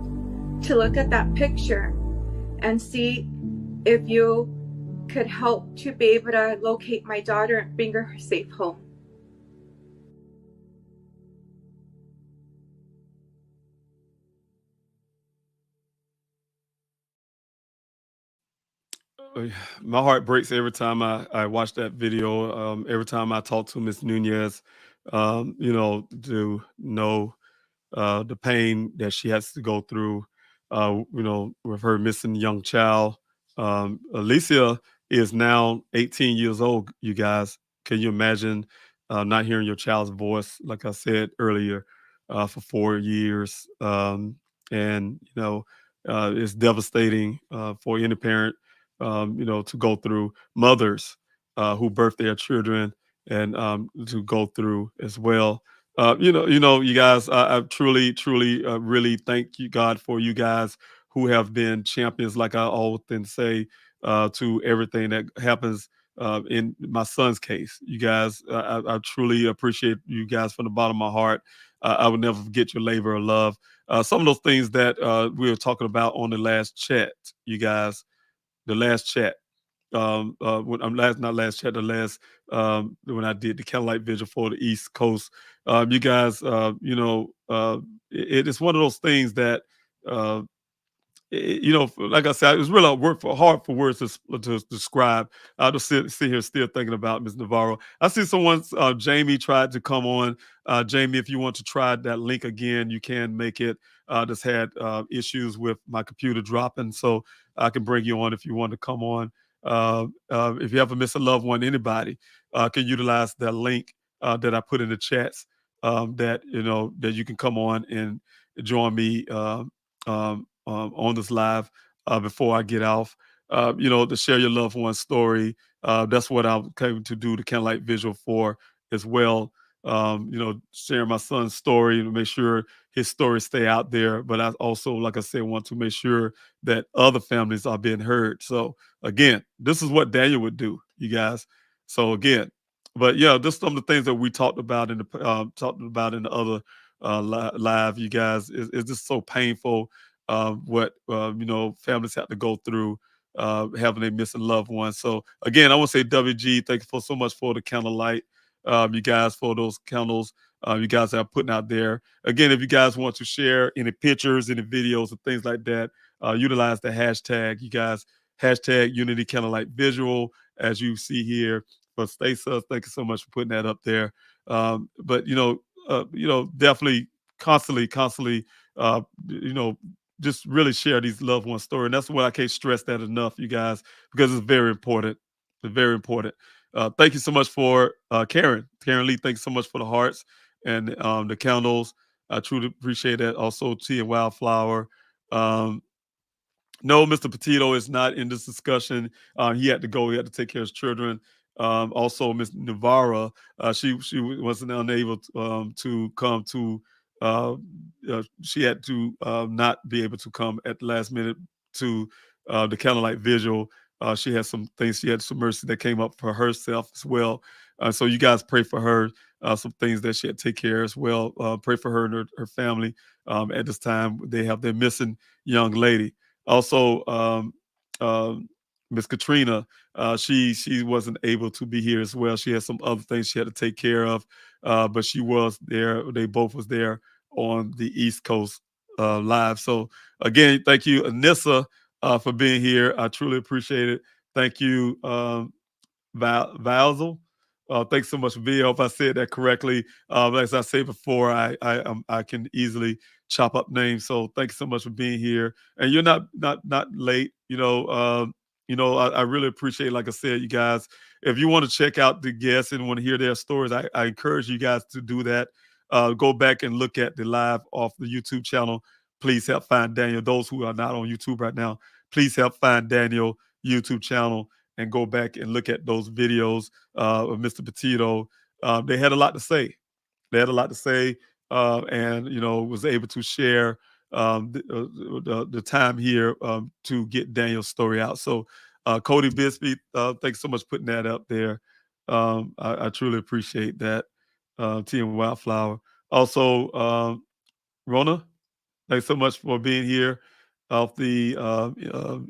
to look at that picture and see if you could help to be able to locate my daughter and bring her safe home. My heart breaks every time I watch that video. Every time I talk to Miss Nunez, you know, to know the pain that she has to go through, you know, with her missing young child. Alicia is now 18 years old, you guys. Can you imagine not hearing your child's voice, like I said earlier, for 4 years? and it's devastating for any parent, to go through. Mothers who birth their children, and to go through as well. You guys, I truly, truly, really thank you, God, for you guys who have been champions, like I often say, to everything that happens in my son's case. You guys, I truly appreciate you guys from the bottom of my heart. I would never forget your labor of love. Some of those things that we were talking about on the last chat, you guys, the last chat. When I'm last, not last chat, the last when I did the Candlelight Vigil for the East Coast. You guys, it is one of those things that uh, like I said, it was really hard for words to describe. I'll just sit here still thinking about Ms. Navarro. I see someone, Jamie, tried to come on. Jamie, if you want to try that link again, you can make it. Just had issues with my computer dropping, so I can bring you on if you want to come on. If you ever miss a loved one, anybody can utilize that link that I put in the chats. That you can come on and join me. On this live before I get off, to share your loved one's story. That's what I came to do the Candlelight Visual for as well. Sharing my son's story to make sure his story stay out there. But I also, like I said, want to make sure that other families are being heard. So again, this is what Daniel would do, you guys. So again, but yeah, just some of the things that we talked about in the other live, you guys. It's just so painful what families have to go through having a missing loved one. So again, I want to say WG, thank you so much for the candlelight, you guys, for those candles you guys are putting out there. Again, if you guys want to share any pictures, any videos, and things like that, utilize the hashtag, you guys. Hashtag Unity Candlelight Visual, as you see here. But Stacey, thank you so much for putting that up there. But definitely constantly, uh, you know, just really share these loved one story. And that's what I can't stress that enough, you guys, because it's very important. It's very important. Thank you so much for Karen. Karen Lee, thank you so much for the hearts and the candles. I truly appreciate that. Also, Tea and Wildflower. Um, no, Mr. Petito is not in this discussion. He had to go. He had to take care of his children. Also, Miss Navarra, she wasn't unable to come to. She had to not be able to come at the last minute to the Candlelight Vigil. She had some things. She had some mercy that came up for herself as well. So you guys pray for her. Some things that she had to take care of as well. Pray for her and her family. At this time, they have their missing young lady. Also, Miss Katrina, she wasn't able to be here as well. She had some other things she had to take care of, but she was there. They both was there on the East Coast live. So again, thank you, Anissa, for being here. I truly appreciate it. Thank you, Valzel. Thanks so much for being here. I hope I said that correctly. As I said before, I can easily chop up names. So thanks so much for being here. And you're not late. I really appreciate, like I said, you guys. If you want to check out the guests and want to hear their stories, I encourage you guys to do that. Go back and look at the live off the YouTube channel. Please help find Daniel. Those who are not on YouTube right now, please help find Daniel YouTube channel and go back and look at those videos of Mr. Petito. They had a lot to say. They had a lot to say, and was able to share the time here to get Daniel's story out. So, Cody Bisbee, thanks so much for putting that up there. I truly appreciate that. Tea and Wildflower. Also, Rona, thanks so much for being here off the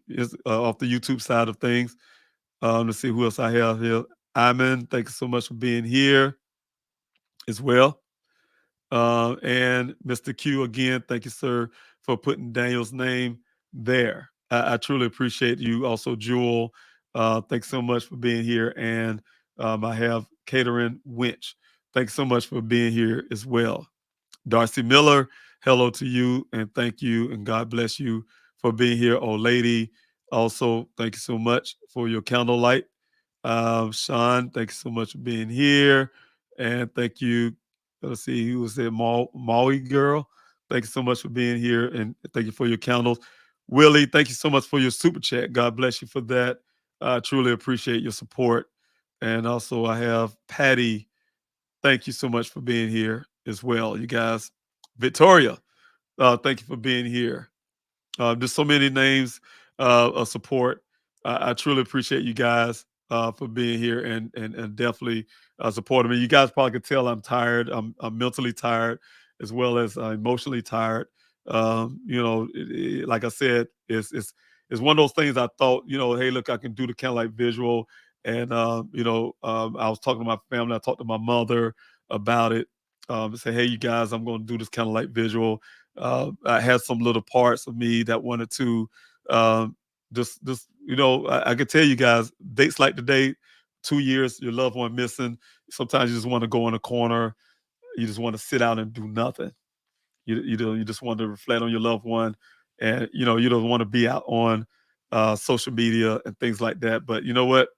YouTube side of things. Let's see who else I have here. Iman, thank you so much for being here as well. And Mr. Q, again, thank you, sir, for putting Daniel's name there. I truly appreciate you. Also, Jewel, thanks so much for being here. And I have Catering Winch. Thanks so much for being here as well. Darcy Miller, hello to you and thank you and God bless you for being here. Old lady, also thank you so much for your candlelight. Sean, thank you so much for being here and thank you. Let's see, who was there? Maui girl. thank you so much for being here, and thank you for your candles. Willie, thank you so much for your super chat. God bless you for that. I truly appreciate your support. And also, I have Patty. Thank you so much for being here as well, you guys. Victoria, thank you for being here. There's so many names of support. I truly appreciate you guys for being here and definitely supporting me. You guys probably could tell I'm tired. I'm mentally tired as well as emotionally tired. Like I said, it's one of those things I thought, hey, look, I can do the Candlelight Visual. And, I was talking to my family. I talked to my mother about it. Say, hey, you guys, I'm going to do this Candlelight Visual. I had some little parts of me that wanted to I could tell you guys dates like today, 2 years, your loved one missing. Sometimes you just want to go in a corner. You just want to sit out and do nothing. You just want to reflect on your loved one, and you don't want to be out on social media and things like that. But you know what?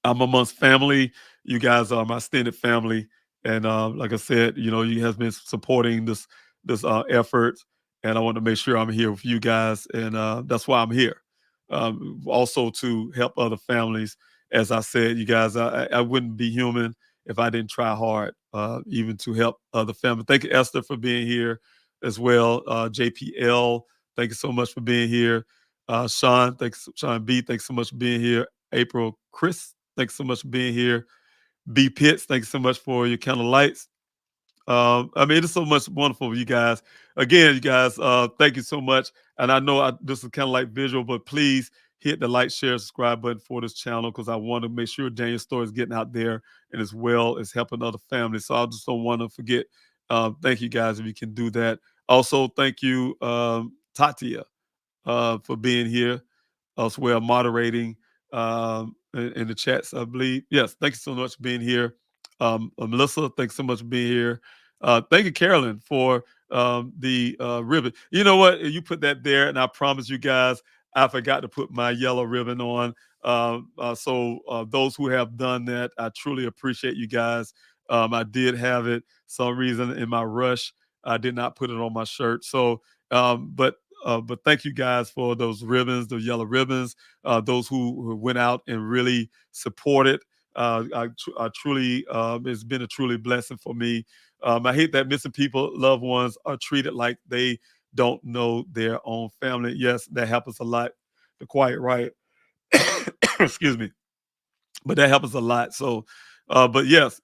I'm amongst family. You guys are my extended family, and like I said, you have been supporting this effort, and I want to make sure I'm here with you guys, and that's why I'm here. Also to help other families. As I said, you guys, I wouldn't be human if I didn't try hard, even to help other families. Thank you, Esther, for being here as well. JPL, thank you so much for being here. Sean, thanks. Sean B, thanks so much for being here. April, Chris, thanks so much for being here. B Pitts, thanks so much for your candle lights. It's so much wonderful, you guys. Again, you guys, thank you so much. And I know this is kind of like visual, but please hit the like, share, subscribe button for this channel because I want to make sure Daniel's story is getting out there and as well as helping other families. So I just don't want to forget. Thank you guys if you can do that. Also, thank you, Tatia, for being here as well, moderating in the chats, I believe. Yes, thank you so much for being here. Melissa, thanks so much for being here. Thank you, Carolyn, for the ribbon. You know what? You put that there, and I promise you guys, I forgot to put my yellow ribbon on. So those who have done that, I truly appreciate you guys. I did have it. Some reason in my rush, I did not put it on my shirt. So, but thank you guys for those ribbons, the yellow ribbons. Those who went out and really supported. I truly, it's been a truly blessing for me. I hate that missing people, loved ones, are treated like they don't know their own family. Yes, that happens a lot. The quiet riot. Excuse me. But that happens a lot. So, but yes,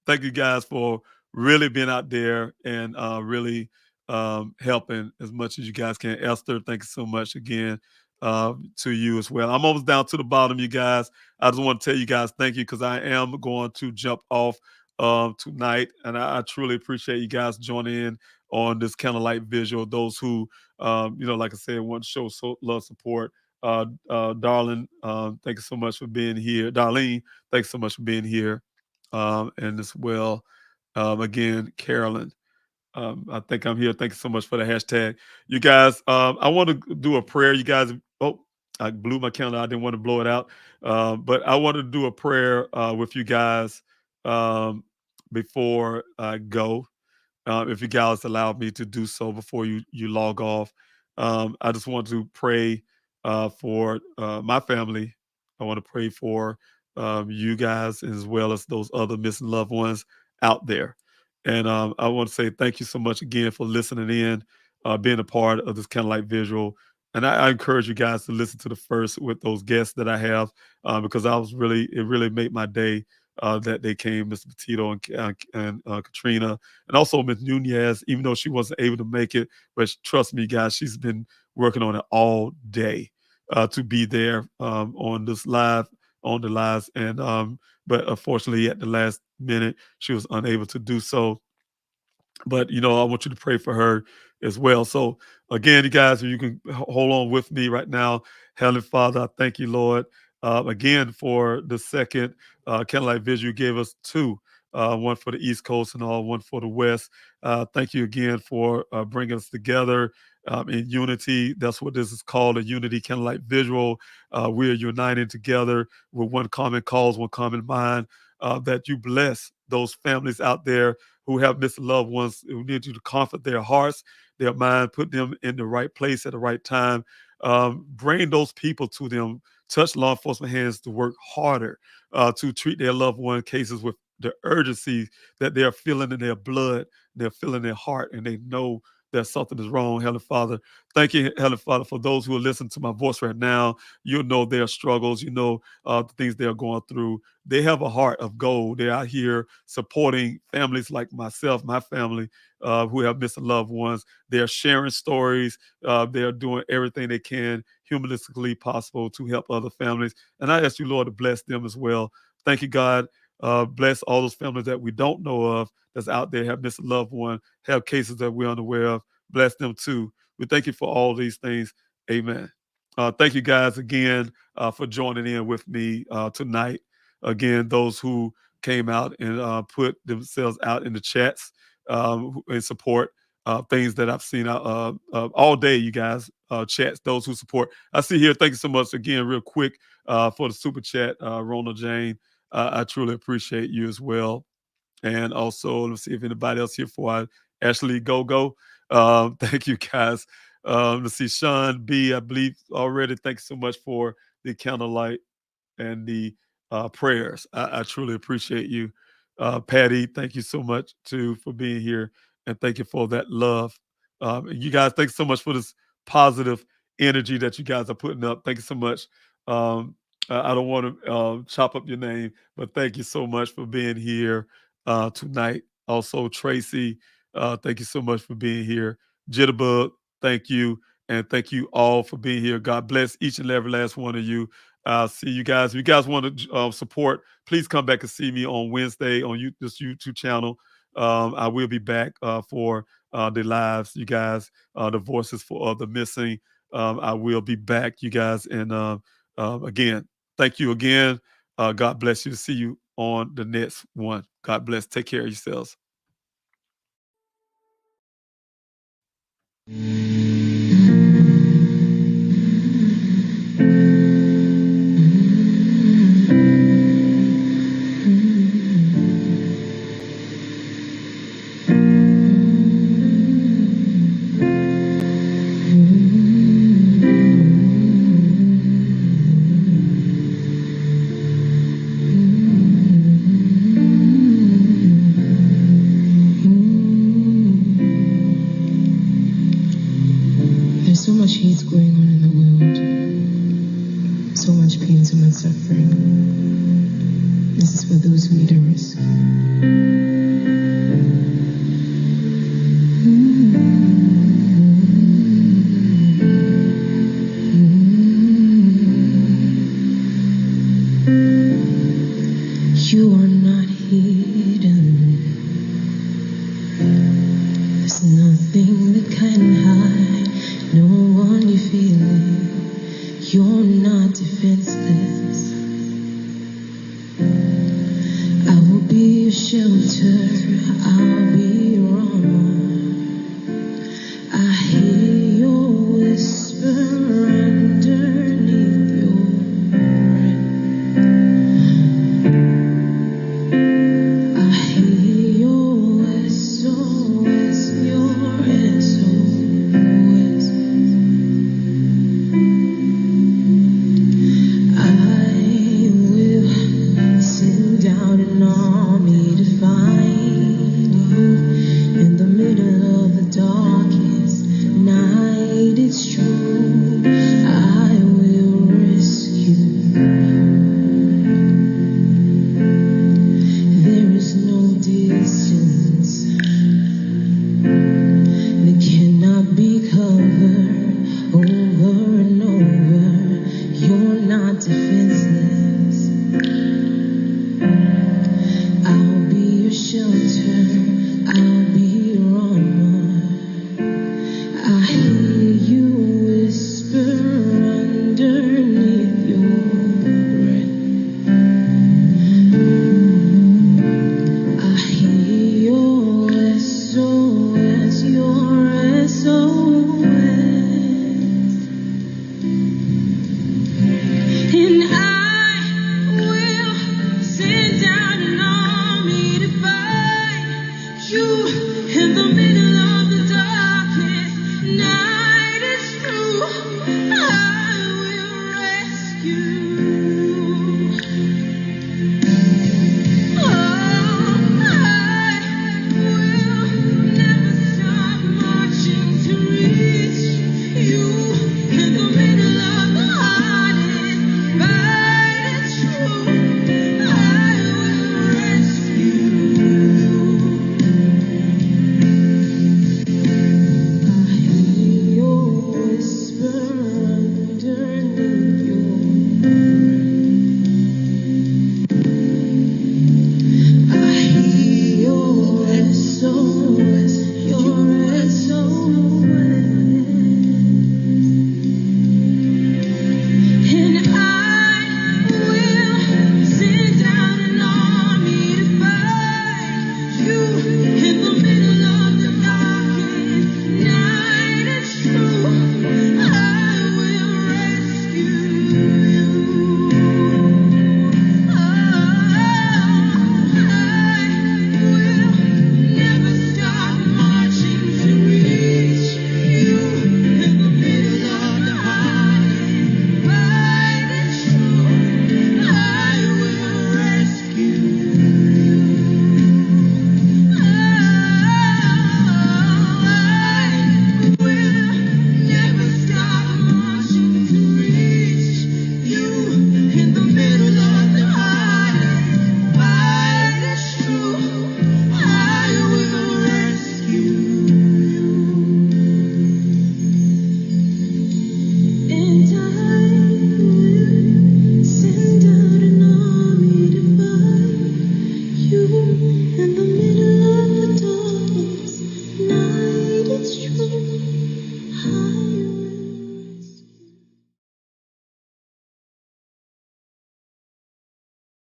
thank you guys for really being out there and really helping as much as you guys can. Esther, thank you so much again to you as well. I'm almost down to the bottom, you guys. I just want to tell you guys thank you because I am going to jump off tonight, and I truly appreciate you guys joining in on this Candlelight Visual. Those who, like I said, want to show love, support. Darling, thank you so much for being here. Darlene, thanks so much for being here. And as well, again, Carolyn, I think I'm here. Thank you so much for the hashtag. You guys, I want to do a prayer. You guys, I blew my candle. I didn't want to blow it out. But I wanted to do a prayer with you guys before I go. If you guys allow me to do so before you log off. I just want to pray for my family. I want to pray for you guys as well as those other missing loved ones out there. And I want to say thank you so much again for listening in, being a part of this Candlelight Visual. And I encourage you guys to listen to the first with those guests that I have because it really made my day that they came, Mr. Petito and Katrina, and also Ms. Nunez, even though she wasn't able to make it. But trust me, guys, she's been working on it all day to be there on the lives. And but unfortunately, at the last minute, she was unable to do so. But I want you to pray for her as well. So again, you guys, if you can hold on with me right now. Heavenly Father, I thank you, Lord, again for the second Candlelight Vigil. You gave us two, one for the East Coast and one for the West. Thank you again for bringing us together in unity. That's what this is called, a unity Candlelight Visual. We are united together with one common cause, one common mind. That you bless those families out there who have missed loved ones, who need you to comfort their hearts, their mind, put them in the right place at the right time. Bring those people to them. Touch law enforcement hands to work harder to treat their loved one cases with the urgency that they're feeling in their blood, they're feeling in their heart, and they know that something is wrong. Heavenly Father, thank you, Heavenly Father, for those who are listening to my voice right now. You know their struggles, you know the things they're going through. They have a heart of gold. They're out here supporting families like myself, my family, who have missing loved ones. They're sharing stories. They're doing everything they can humanistically possible to help other families. And I ask you, Lord, to bless them as well. Thank you, God. Bless all those families that we don't know of that's out there, have missed a loved one, have cases that we're unaware of. Bless them too. We thank you for all these things. Amen. Thank you guys again for joining in with me tonight. Again, those who came out and put themselves out in the chats in support. Things that I've seen all day, you guys, chats, those who support. I see here, thank you so much again, real quick, for the super chat, Ronald Jane. I truly appreciate you as well. And also, let's see if anybody else here for Ashley Go. Thank you guys. Let's see, Sean B, I believe already. Thank you so much for the candlelight and the prayers. I truly appreciate you. Patty, thank you so much too for being here. And thank you for that love. And you guys, thanks so much for this positive energy that you guys are putting up. Thank you so much. I don't want to chop up your name, but thank you so much for being here tonight. Also, Tracy, thank you so much for being here. Jitterbug, thank you. And thank you all for being here. God bless each and every last one of you. See you guys. If you guys want to support, please come back and see me on Wednesday on this YouTube channel. I will be back for the lives, you guys, the voices for the missing. I will be back, you guys. And again, thank you again. God bless you. See you on the next one. God bless. Take care of yourselves. There's so much hate going on in the world. So much pain, so much suffering. This is for those who need a rescue. You are not hidden. There's nothing that can hide. No one you feel it. You're not defenseless. I will be your shelter. I'll be your armor. I hear your whisper underneath your breath. I hear your SOS, your SOS. I will send down an army to find you in the middle of the darkest night. It's true, I will rescue. There is no distance that cannot be covered over and over. You're not defenseless. I'll be your shelter. I'll be